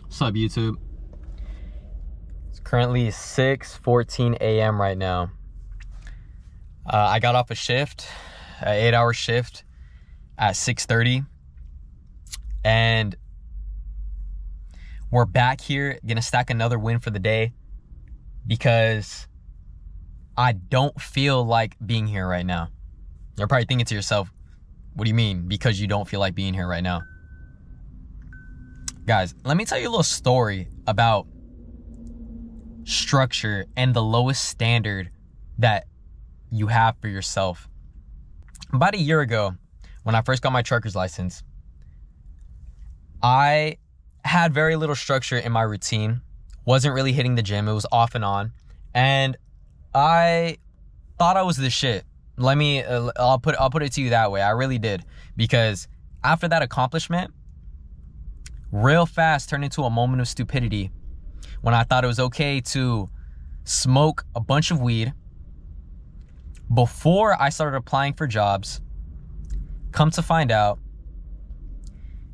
What's up, YouTube? It's currently 6:14 a.m. right now. I got off a shift, an 8-hour shift at 6:30, and we're back here gonna stack another win for the day because I don't feel like being here right now. You're probably thinking to yourself, what do you mean because you don't feel like being here right now? Guys, let me tell you a little story about structure and the lowest standard that you have for yourself. About a year ago, when I first got my trucker's license, I had very little structure in my routine. Wasn't really hitting the gym. It was off and on. And I thought I was the shit. I'll put it to you that way. I really did. Because after that accomplishment, real fast turned into a moment of stupidity when I thought it was okay to smoke a bunch of weed before I started applying for jobs. Come to find out,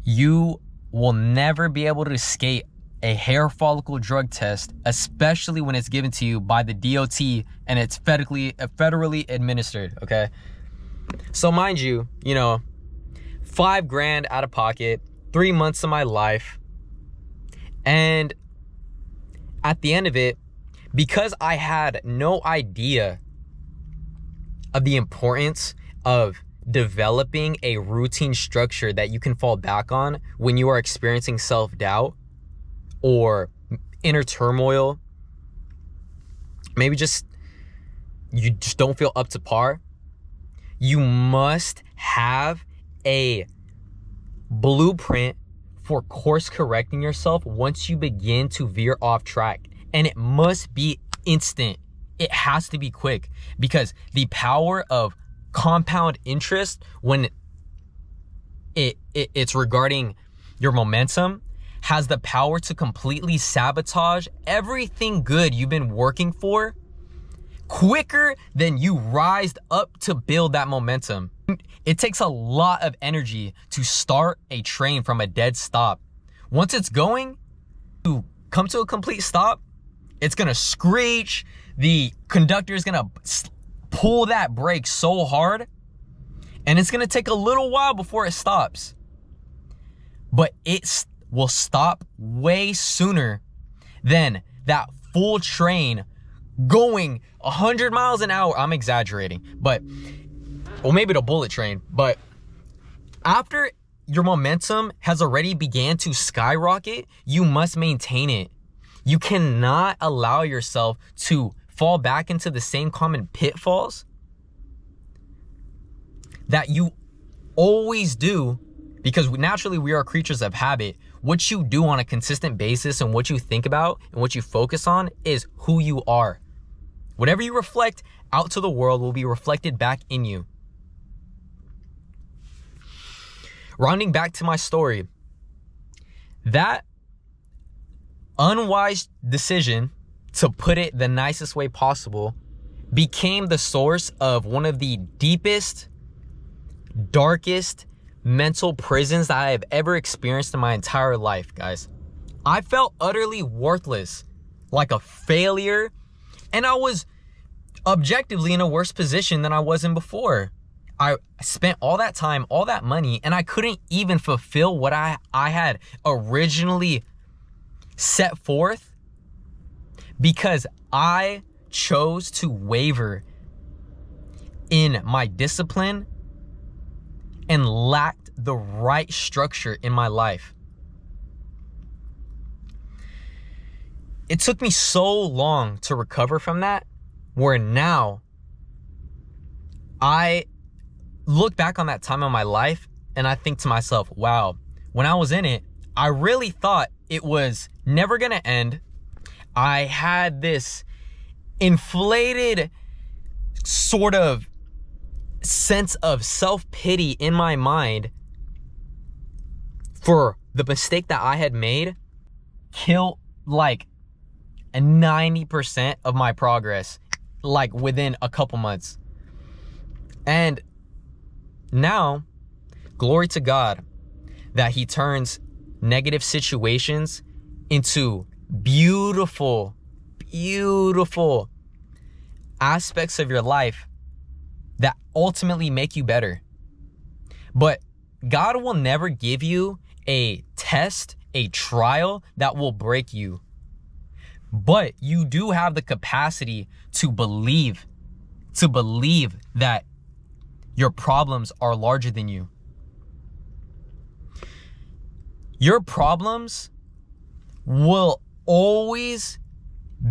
you will never be able to escape a hair follicle drug test, especially when it's given to you by the DOT and it's federally administered, okay? So mind you, $5,000 out of pocket, 3 months of my life. And at the end of it, because I had no idea of the importance of developing a routine structure that you can fall back on when you are experiencing self-doubt or inner turmoil, maybe you just don't feel up to par, you must have a blueprint for course correcting yourself once you begin to veer off track. And it must be instant. It has to be quick, because the power of compound interest when it's regarding your momentum has the power to completely sabotage everything good you've been working for quicker than you rised up to build that momentum. It takes a lot of energy to start a train from a dead stop. Once it's going to come to a complete stop, it's gonna screech. The conductor is gonna pull that brake so hard, and it's gonna take a little while before it stops. But it will stop way sooner than that full train going 100 miles an hour. I'm exaggerating, or maybe the bullet train. But after your momentum has already began to skyrocket, you must maintain it. You cannot allow yourself to fall back into the same common pitfalls that you always do, because naturally we are creatures of habit. What you do on a consistent basis and what you think about and what you focus on is who you are. Whatever you reflect out to the world will be reflected back in you. Rounding back to my story, that unwise decision, to put it the nicest way possible, became the source of one of the deepest, darkest mental prisons that I have ever experienced in my entire life, guys. I felt utterly worthless, like a failure, and I was objectively in a worse position than I was in before. I spent all that time, all that money, and I couldn't even fulfill what I had originally set forth because I chose to waver in my discipline and lacked the right structure in my life. It took me so long to recover from that, where now I look back on that time of my life and I think to myself, wow, when I was in it, I really thought it was never gonna end. I had this inflated sort of sense of self-pity in my mind for the mistake that I had made, killed like 90% of my progress, like within a couple months. And now, glory to God that he turns negative situations into beautiful, beautiful aspects of your life that ultimately make you better. But God will never give you a test, a trial that will break you. But you do have the capacity to believe that your problems are larger than you. Your problems will always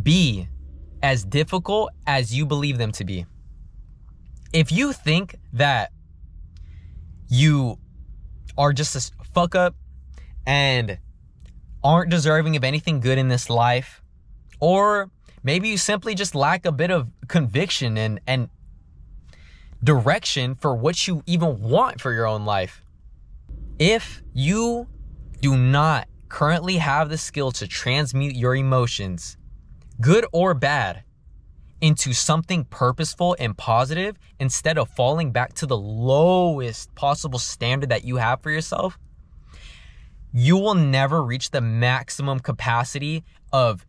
be as difficult as you believe them to be. If you think that you are just a fuck up and aren't deserving of anything good in this life, or maybe you simply just lack a bit of conviction and direction for what you even want for your own life. If you do not currently have the skill to transmute your emotions, good or bad, into something purposeful and positive, instead of falling back to the lowest possible standard that you have for yourself, you will never reach the maximum capacity of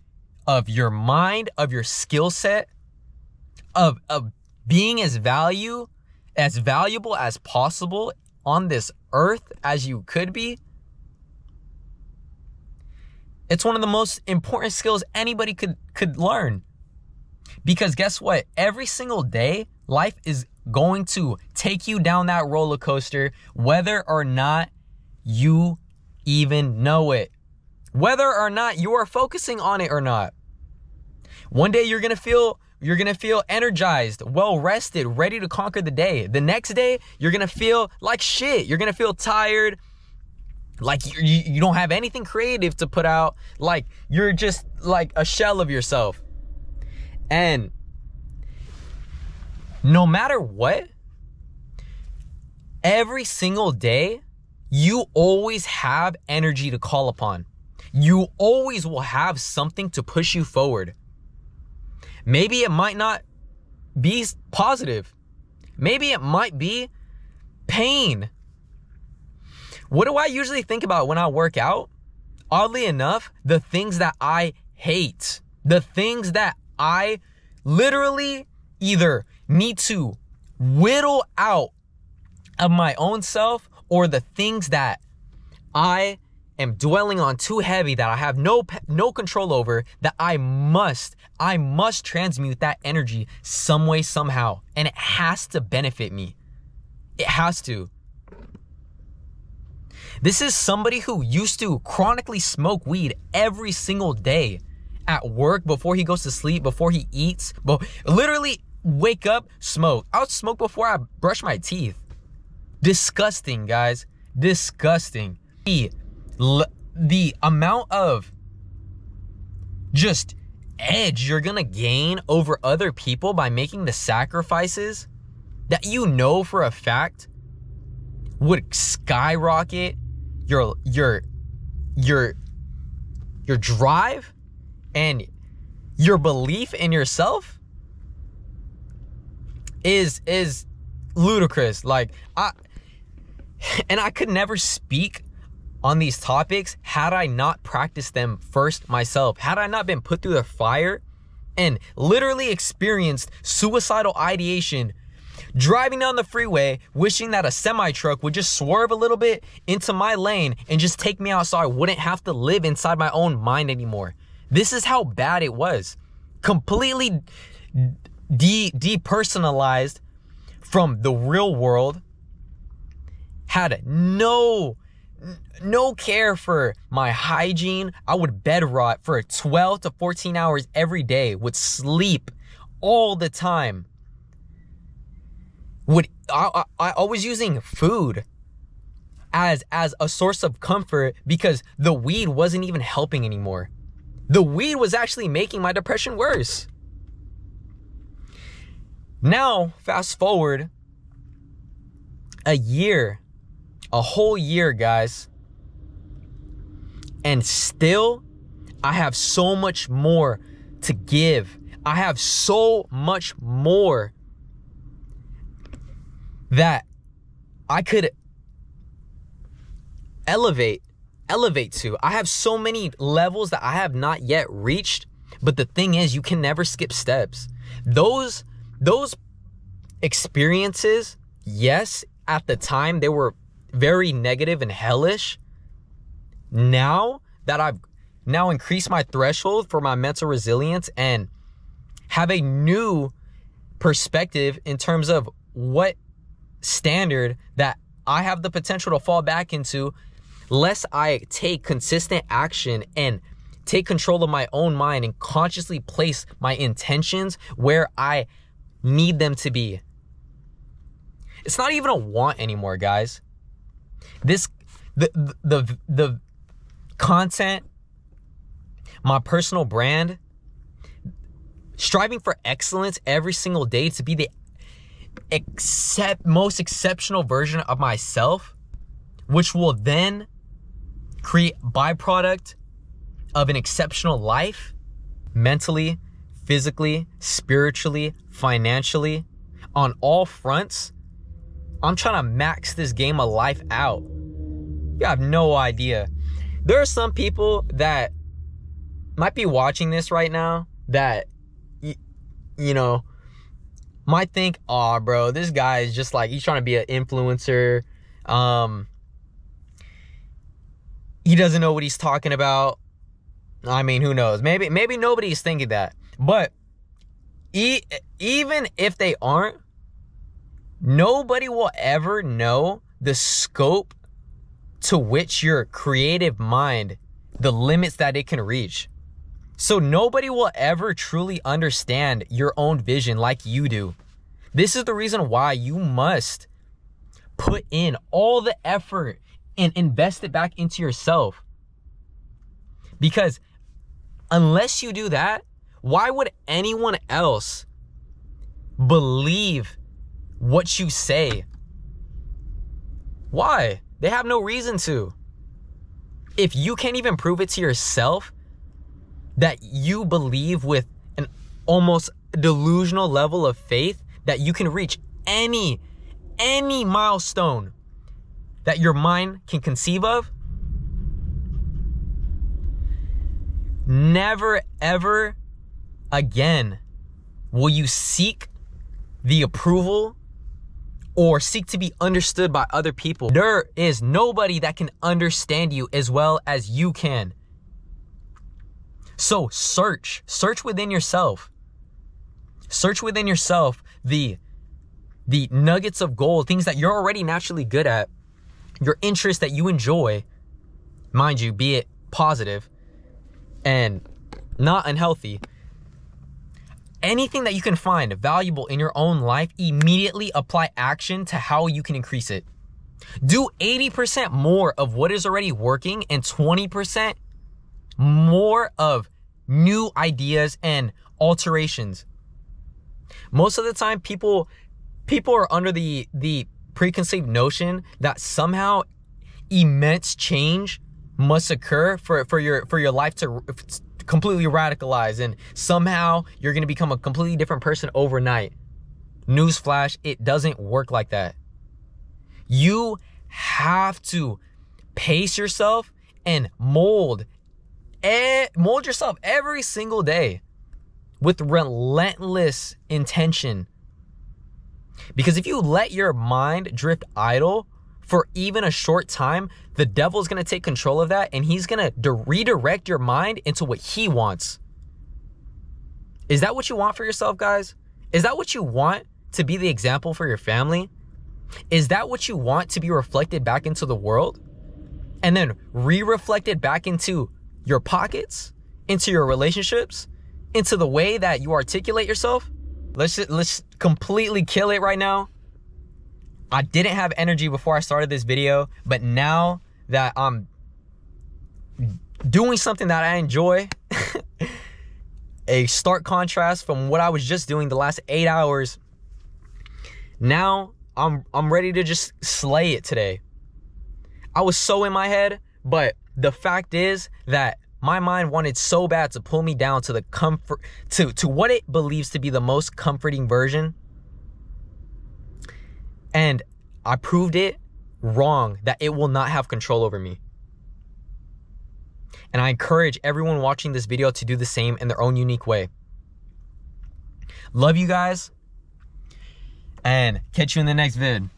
your mind, of your skill set, of being as valuable as possible on this earth as you could be. It's one of the most important skills anybody could learn. Because guess what? Every single day, life is going to take you down that roller coaster, whether or not you even know it. Whether or not you are focusing on it or not. One day you're gonna feel energized, well rested, ready to conquer the day. The next day, you're gonna feel like shit. You're gonna feel tired, like you don't have anything creative to put out, like you're just like a shell of yourself. And no matter what, every single day, you always have energy to call upon. You always will have something to push you forward. Maybe it might not be positive. Maybe it might be pain. What do I usually think about when I work out? Oddly enough, the things that I hate, the things that I literally either need to whittle out of my own self, or the things that I am dwelling on too heavy that I have no control over, that I must transmute that energy some way, somehow. And it has to benefit me. It has to. This is somebody who used to chronically smoke weed every single day at work, before he goes to sleep, before he eats, but literally wake up, smoke. I would smoke before I brush my teeth. Disgusting, guys. Disgusting. The amount of just edge you're gonna gain over other people by making the sacrifices that you know for a fact would skyrocket your drive and your belief in yourself is ludicrous. Like I could never speak on these topics had I not practiced them first myself. Had I not been put through the fire and literally experienced suicidal ideation, driving down the freeway, wishing that a semi-truck would just swerve a little bit into my lane and just take me out so I wouldn't have to live inside my own mind anymore. This is how bad it was. Completely depersonalized from the real world. Had no care for my hygiene. I would bed rot for 12 to 14 hours every day. Would sleep all the time. I was using food as a source of comfort because the weed wasn't even helping anymore. The weed was actually making my depression worse. Now, fast forward a whole year, guys. And still, I have so much more to give. I have so much more that I could elevate elevate to. I have so many levels that I have not yet reached. But the thing is, you can never skip steps. Those experiences, yes, at the time they were very negative and hellish. Now that I've increased my threshold for my mental resilience and have a new perspective in terms of what standard that I have the potential to fall back into, lest I take consistent action and take control of my own mind and consciously place my intentions where I need them to be. It's not even a want anymore, guys. The content, my personal brand, striving for excellence every single day to be the most exceptional version of myself, which will then create byproduct of an exceptional life, mentally, physically, spiritually, financially, on all fronts. I'm trying to max this game of life out. You have no idea. There are some people that might be watching this right now that, you know, might think, oh, bro, this guy is just like, he's trying to be an influencer. He doesn't know what he's talking about. I mean, who knows? Maybe nobody's thinking that. But even if they aren't, nobody will ever know the scope to which your creative mind, the limits that it can reach. So nobody will ever truly understand your own vision like you do. This is the reason why you must put in all the effort and invest it back into yourself. Because unless you do that, why would anyone else believe what you say? Why? They have no reason to. If you can't even prove it to yourself that you believe with an almost delusional level of faith that you can reach any milestone that your mind can conceive of, never ever again will you seek the approval or seek to be understood by other people. There is nobody that can understand you as well as you can. So search within yourself. Search within yourself the nuggets of gold, things that you're already naturally good at, your interests that you enjoy, mind you, be it positive and not unhealthy. Anything that you can find valuable in your own life, immediately apply action to how you can increase it. Do 80% more of what is already working and 20% more of new ideas and alterations. Most of the time, people are under the preconceived notion that somehow immense change must occur for your life to completely radicalize, and somehow you're going to become a completely different person overnight. Newsflash, it doesn't work like that. You have to pace yourself and mold yourself every single day with relentless intention. Because if you let your mind drift idle for even a short time, the devil's going to take control of that, and he's going to redirect your mind into what he wants. Is that what you want for yourself, guys? Is that what you want to be the example for your family? Is that what you want to be reflected back into the world? And then re-reflected back into your pockets, into your relationships, into the way that you articulate yourself? Let's completely kill it right now. I didn't have energy before I started this video, but now that I'm doing something that I enjoy, a stark contrast from what I was just doing the last 8 hours, now I'm ready to just slay it today. I was so in my head, but the fact is that my mind wanted so bad to pull me down to the comfort, to what it believes to be the most comforting version. And I proved it wrong, that it will not have control over me. And I encourage everyone watching this video to do the same in their own unique way. Love you guys, and catch you in the next vid.